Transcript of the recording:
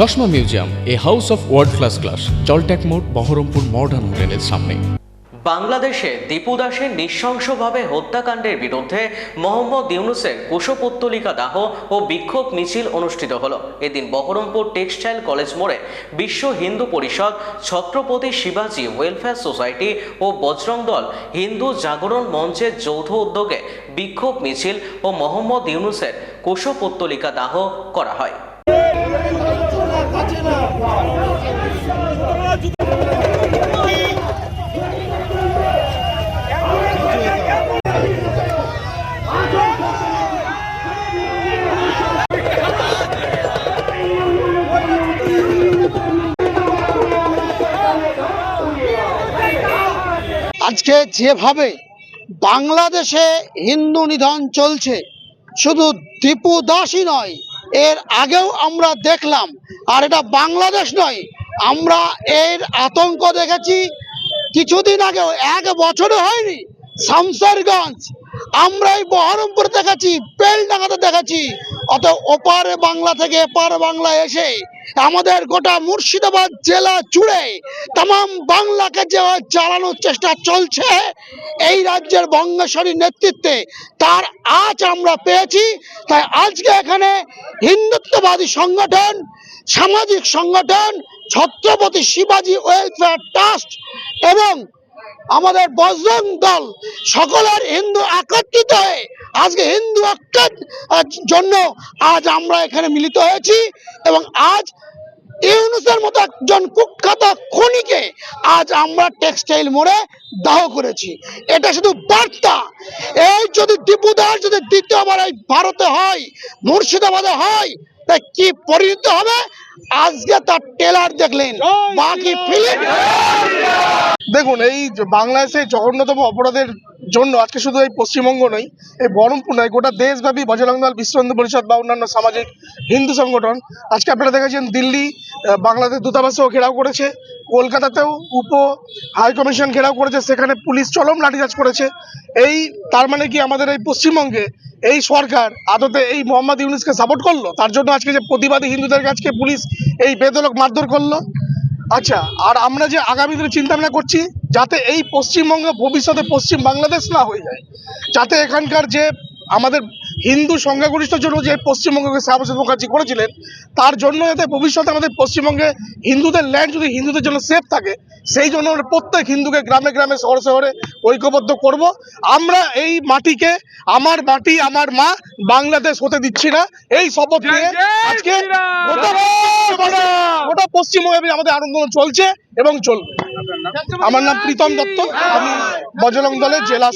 চশমা museum, a house of world class, জলট্যাক মোড়, বহরমপুর মডার্ন হোটেলের সামনে। বাংলাদেশে দীপু দাসের নৃশংসভাবে হত্যাকাণ্ডের বিরুদ্ধে মোহাম্মদ ইউনূসের কুশপুত্তলিকা দাহ ও বিক্ষোভ মিছিল অনুষ্ঠিত হলো। এদিন বহরমপুর টেক্সটাইল কলেজ মোড়ে বিশ্ব হিন্দু পরিষদ, ছত্রপতি শিবাজি ওয়েলফেয়ার সোসাইটি ও বজরং দল হিন্দু জাগরণ মঞ্চের যৌথ উদ্যোগে বিক্ষোভ মিছিল ও মোহাম্মদ ইউনূসের কুশপুত্তলিকা দাহ করা হয়। আজকে যেভাবে বাংলাদেশে হিন্দু নিধন চলছে, শুধু দীপু দাসই নয়, এর আগেও আমরা দেখলাম। আর এটা বাংলাদেশ নয়, আমরা এর আতঙ্ক দেখেছি কিছুদিন আগেও, 1 বছরও হয়নি, শামসেরগঞ্জ, আমরা এই বহরমপুর দেখেছি, বেলডাঙ্গাতে দেখেছি। অত ওপারে বাংলা থেকে এপার বাংলা এসে আমাদের গোটা মুর্শিদাবাদ জেলা জুড়ে তাম বাংলাকে যে জ্বালানোর চেষ্টা চলছে এই রাজ্যের বঙ্গেশ্বরী নেতৃত্বে, তার আজ আমরা পেয়েছি। তাই আজকে এখানে হিন্দুত্ববাদী সংগঠন, সামাজিক সংগঠন, ছত্রপতি শিবাজি ওয়েলফেয়ার ট্রাস্ট এবং আমাদের বজরং দল সকলের হিন্দু একত্রিত হয়ে আজকে হিন্দু ঐক্যের জন্য আজ আমরা এখানে মিলিত হয়েছি। এবং আজ ইউনূসের মতো একজন কুখ্যাত খুনিকে আজ আমরা টেক্সটাইল মোড়ে দাহ করেছি। এটা শুধু বার্তা। এই যদি দীপু দাস যদি দ্বিতীয়বার এই ভারতে হয়, মুর্শিদাবাদে হয়, তাই কি পরিণত হবে আজকে তার ট্রেলার দেখলেন। বাকি ফিল্ম দেখুন, এই বাংলাদেশে জঘন্যতম অপরাধের জন্য আজকে শুধু এই পশ্চিমবঙ্গ নয়, এই বহরমপুর নয়, গোটা দেশব্যাপী বজরং দল, বিশ্ব হিন্দু পরিষদ বা অন্যান্য সামাজিক হিন্দু সংগঠন আজকে আপনারা দেখেছেন দিল্লি বাংলাদেশ দূতাবাসেও ঘেরাও করেছে, কলকাতাতেও উপ হাই কমিশন ঘেরাও করেছে, সেখানে পুলিশ চরম লাঠিচার্জ করেছে। এই তার মানে কি আমাদের এই পশ্চিমবঙ্গে এই সরকার আদতে এই মোহাম্মদ ইউনূসকে সাপোর্ট করলো? তার জন্য আজকে যে প্রতিবাদী হিন্দুদের কাছে পুলিশ এই বেধড়ক মারধর করলো। আচ্ছা, আর আমরা যে আগামী দিনে চিন্তা ভাবনা করছি যাতে এই পশ্চিমবঙ্গ ভবিষ্যতে পশ্চিম বাংলাদেশ না হয়ে যায়, যাতে এখানকার যে আমাদের হিন্দু সংখ্যাগরিষ্ঠের জন্য যে পশ্চিমবঙ্গকে শ্যামাপ্রসাদ মুখার্জি করেছিলেন, তার জন্য যাতে ভবিষ্যতে আমাদের পশ্চিমবঙ্গে হিন্দুদের ল্যান্ড যদি হিন্দুদের জন্য সেফ থাকে, সেই জন্য আমরা প্রত্যেক হিন্দুকে গ্রামে গ্রামে শহরে শহরে ঐক্যবদ্ধ করব। আমরা এই মাটিকে আমার মাটি আমার মা বাংলাদেশ হতে দিচ্ছি না, এই শপথ নিয়ে আজকে গোটা পশ্চিমবঙ্গে আমাদের আন্দোলন চলছে এবং চলবে। আমার নাম প্রীতম দত্ত, আমি বজরং দলের জেলা